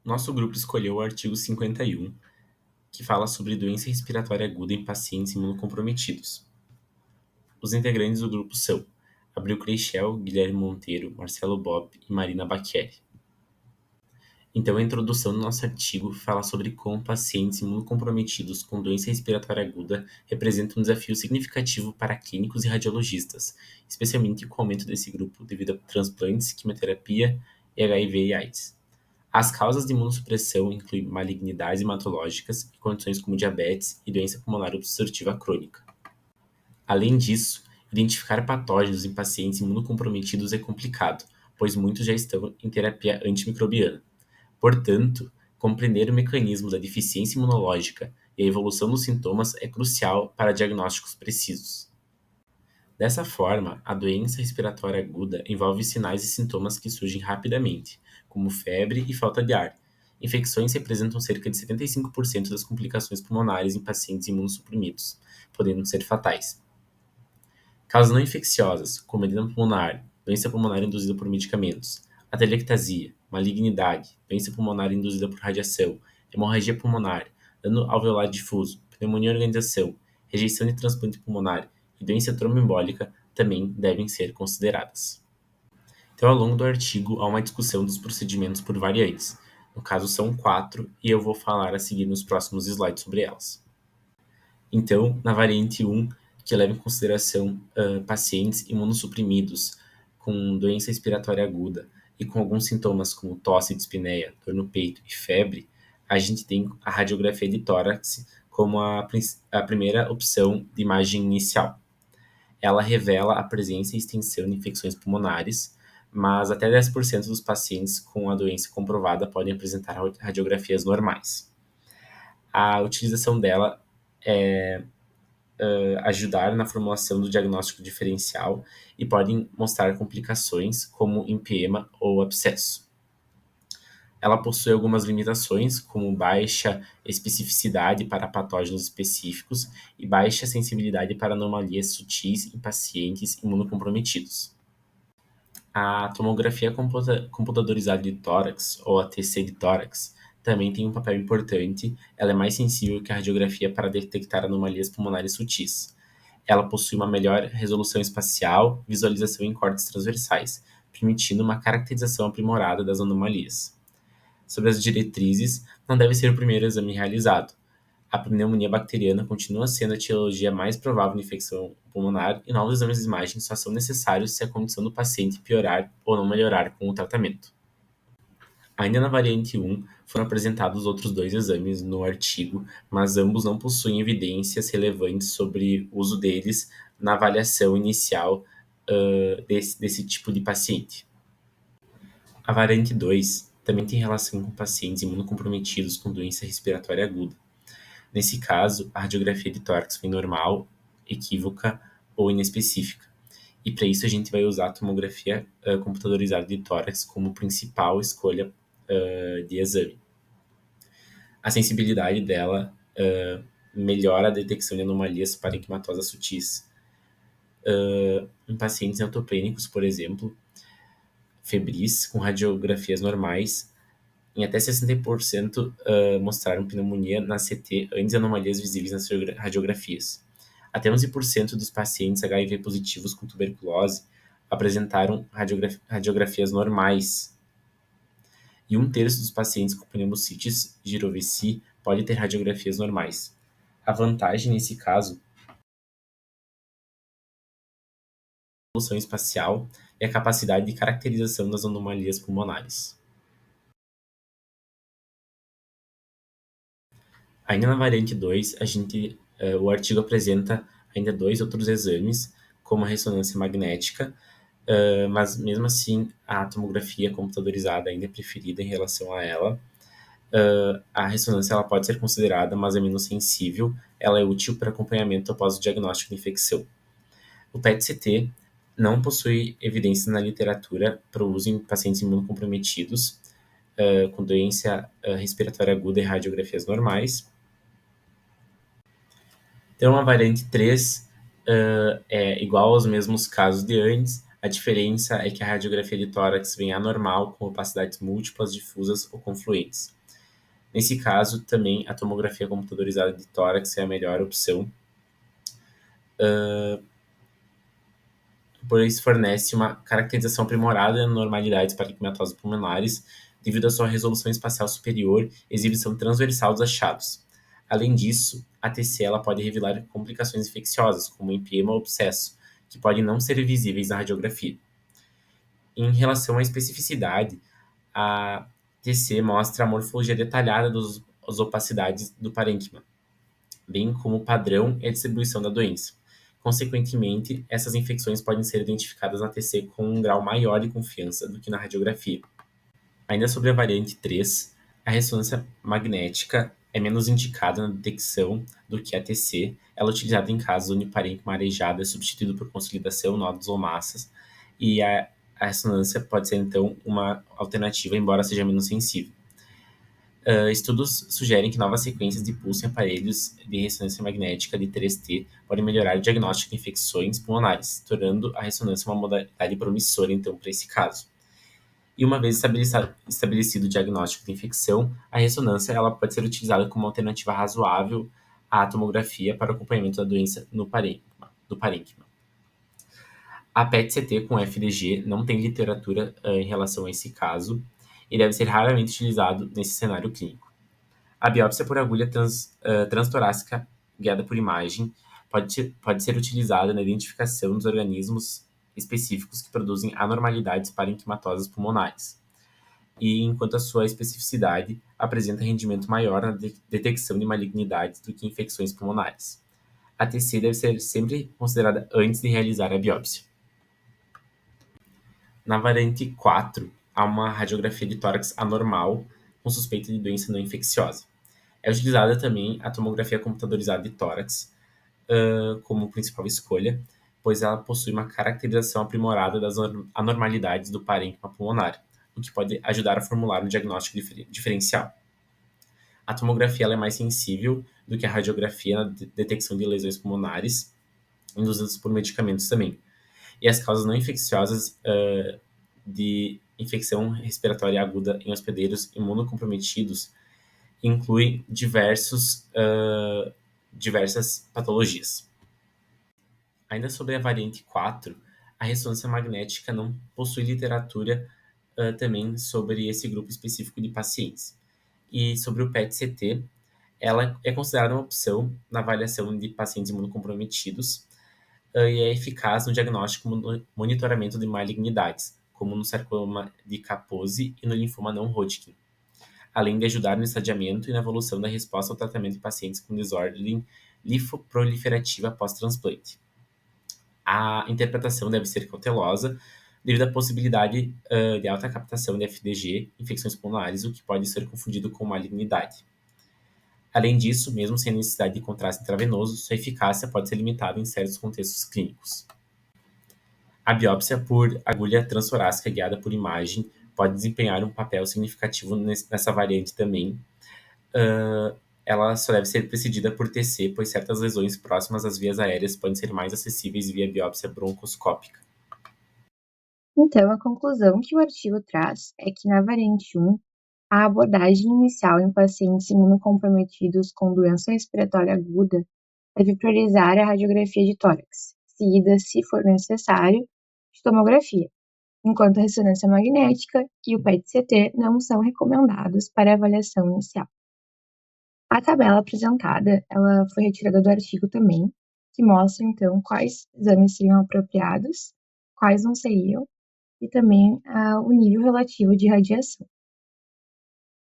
nosso grupo escolheu o artigo 51, que fala sobre doença respiratória aguda em pacientes imunocomprometidos. Os integrantes do grupo são Abril Creichel, Guilherme Monteiro, Marcelo Bopp e Marina Bacchieri. Então, a introdução do nosso artigo fala sobre como pacientes imunocomprometidos com doença respiratória aguda representam um desafio significativo para clínicos e radiologistas, especialmente com o aumento desse grupo devido a transplantes, quimioterapia e HIV e AIDS. As causas de imunossupressão incluem malignidades hematológicas e condições como diabetes e doença pulmonar obstrutiva crônica. Além disso, identificar patógenos em pacientes imunocomprometidos é complicado, pois muitos já estão em terapia antimicrobiana. Portanto, compreender o mecanismo da deficiência imunológica e a evolução dos sintomas é crucial para diagnósticos precisos. Dessa forma, a doença respiratória aguda envolve sinais e sintomas que surgem rapidamente, como febre e falta de ar. Infecções representam cerca de 75% das complicações pulmonares em pacientes imunossuprimidos, podendo ser fatais. Causas não infecciosas, como edema pulmonar, doença pulmonar induzida por medicamentos, atelectasia, malignidade, doença pulmonar induzida por radiação, hemorragia pulmonar, dano alveolar difuso, pneumonia organização, rejeição de transplante pulmonar e doença tromboembólica também devem ser consideradas. Então, ao longo do artigo, há uma discussão dos procedimentos por variantes. No caso, são 4, e eu vou falar a seguir nos próximos slides sobre elas. Então, na variante 1, que leva em consideração pacientes imunossuprimidos com doença respiratória aguda e com alguns sintomas como tosse, dispneia, dor no peito e febre, a gente tem a radiografia de tórax como a primeira opção de imagem inicial. Ela revela a presença e extensão de infecções pulmonares, mas até 10% dos pacientes com a doença comprovada podem apresentar radiografias normais. A utilização dela é ajudar na formulação do diagnóstico diferencial e podem mostrar complicações como empiema ou abscesso. Ela possui algumas limitações, como baixa especificidade para patógenos específicos e baixa sensibilidade para anomalias sutis em pacientes imunocomprometidos. A tomografia computadorizada de tórax, ou a TC de tórax, também tem um papel importante. Ela é mais sensível que a radiografia para detectar anomalias pulmonares sutis. Ela possui uma melhor resolução espacial, visualização em cortes transversais, permitindo uma caracterização aprimorada das anomalias. Sobre as diretrizes, não deve ser o primeiro exame realizado. A pneumonia bacteriana continua sendo a etiologia mais provável de infecção pulmonar e novos exames de imagem só são necessários se a condição do paciente piorar ou não melhorar com o tratamento. Ainda na variante 1, foram apresentados outros 2 exames no artigo, mas ambos não possuem evidências relevantes sobre o uso deles na avaliação inicial desse tipo de paciente. A variante 2 também tem relação com pacientes imunocomprometidos com doença respiratória aguda. Nesse caso, a radiografia de tórax foi normal, equívoca ou inespecífica. E para isso a gente vai usar a tomografia computadorizada de tórax como principal escolha de exame. A sensibilidade dela melhora a detecção de anomalias parenquimatosas sutis. Em pacientes neutropênicos, por exemplo, febris com radiografias normais, em até 60% mostraram pneumonia na CT antes de anomalias visíveis nas radiografias. Até 11% dos pacientes HIV positivos com tuberculose apresentaram radiografias normais. E 1/3 dos pacientes com pneumocites giroveci pode ter radiografias normais. A vantagem nesse caso é a resolução espacial e a capacidade de caracterização das anomalias pulmonares. Ainda na variante 2, o artigo apresenta ainda 2 outros exames, como a ressonância magnética, mas mesmo assim a tomografia computadorizada ainda é preferida em relação a ela. A ressonância ela pode ser considerada, mas é menos sensível. Ela é útil para acompanhamento após o diagnóstico de infecção. O PET-CT não possui evidências na literatura para o uso em pacientes imunocomprometidos, com doença respiratória aguda e radiografias normais. Então, a variante 3 é igual aos mesmos casos de antes. A diferença é que a radiografia de tórax vem anormal, com opacidades múltiplas, difusas ou confluentes. Nesse caso, também a tomografia computadorizada de tórax é a melhor opção, pois fornece uma caracterização aprimorada de anormalidades parenquimatosas pulmonares devido à sua resolução espacial superior e exibição transversal dos achados. Além disso, a TC ela pode revelar complicações infecciosas, como empiema ou abscesso, que podem não ser visíveis na radiografia. Em relação à especificidade, a TC mostra a morfologia detalhada das opacidades do parênquima, bem como o padrão e a distribuição da doença. Consequentemente, essas infecções podem ser identificadas na TC com um grau maior de confiança do que na radiografia. Ainda sobre a variante 3, a ressonância magnética é menos indicada na detecção do que a TC. Ela é utilizada em casos onde o parênquima arejado é substituído por consolidação, nódulos ou massas, e a ressonância pode ser, então, uma alternativa, embora seja menos sensível. Estudos sugerem que novas sequências de pulso em aparelhos de ressonância magnética de 3T podem melhorar o diagnóstico de infecções pulmonares, tornando a ressonância uma modalidade promissora, então, para esse caso. E uma vez estabelecido o diagnóstico de infecção, a ressonância ela pode ser utilizada como uma alternativa razoável à tomografia para o acompanhamento da doença do parênquima. A PET-CT com FDG não tem literatura em relação a esse caso e deve ser raramente utilizado nesse cenário clínico. A biópsia por agulha transtorácica guiada por imagem pode ser utilizada na identificação dos organismos específicos que produzem anormalidades parenquimatosas pulmonares. E enquanto a sua especificidade apresenta rendimento maior na detecção de malignidades do que infecções pulmonares. A TC deve ser sempre considerada antes de realizar a biópsia. Na variante 4, há uma radiografia de tórax anormal com suspeita de doença não infecciosa. É utilizada também a tomografia computadorizada de tórax como principal escolha, pois ela possui uma caracterização aprimorada das anormalidades do parênquima pulmonar, o que pode ajudar a formular um diagnóstico diferencial. A tomografia ela é mais sensível do que a radiografia na detecção de lesões pulmonares, induzidas por medicamentos também. E as causas não infecciosas de infecção respiratória aguda em hospedeiros imunocomprometidos incluem diversas patologias. Ainda sobre a variante 4, a ressonância magnética não possui literatura também sobre esse grupo específico de pacientes. E sobre o PET-CT, ela é considerada uma opção na avaliação de pacientes imunocomprometidos e é eficaz no diagnóstico e monitoramento de malignidades, como no sarcoma de Kaposi e no linfoma não Hodgkin, além de ajudar no estadiamento e na evolução da resposta ao tratamento de pacientes com desordem linfoproliferativa pós-transplante. A interpretação deve ser cautelosa, devido à possibilidade de alta captação de FDG, infecções pulmonares, o que pode ser confundido com malignidade. Além disso, mesmo sem necessidade de contraste intravenoso, sua eficácia pode ser limitada em certos contextos clínicos. A biópsia por agulha transtorácica guiada por imagem pode desempenhar um papel significativo nessa variante também. Ela só deve ser precedida por TC, pois certas lesões próximas às vias aéreas podem ser mais acessíveis via biópsia broncoscópica. Então, a conclusão que o artigo traz é que na variante 1, a abordagem inicial em pacientes imunocomprometidos com doença respiratória aguda deve priorizar a radiografia de tórax, seguida, se for necessário, de tomografia, enquanto a ressonância magnética e o PET-CT não são recomendados para avaliação inicial. A tabela apresentada, ela foi retirada do artigo também, que mostra então quais exames seriam apropriados, quais não seriam, e também o nível relativo de radiação.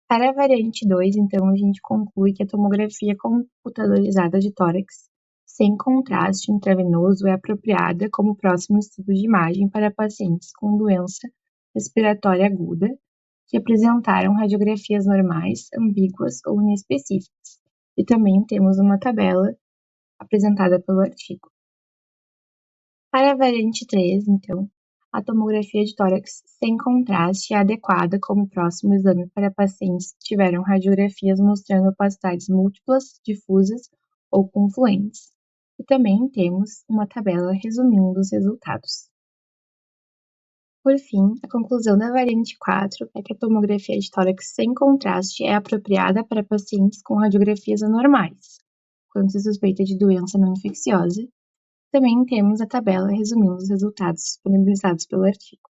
Para a variante 2, então, a gente conclui que a tomografia computadorizada de tórax sem contraste intravenoso é apropriada como próximo estudo de imagem para pacientes com doença respiratória aguda que apresentaram radiografias normais, ambíguas ou inespecíficas. E também temos uma tabela apresentada pelo artigo. Para a variante 3, então, a tomografia de tórax sem contraste é adequada como próximo exame para pacientes que tiveram radiografias mostrando opacidades múltiplas, difusas ou confluentes. E também temos uma tabela resumindo os resultados. Por fim, a conclusão da variante 4 é que a tomografia de tórax sem contraste é apropriada para pacientes com radiografias anormais, quando se suspeita de doença não infecciosa. Também temos a tabela resumindo os resultados disponibilizados pelo artigo.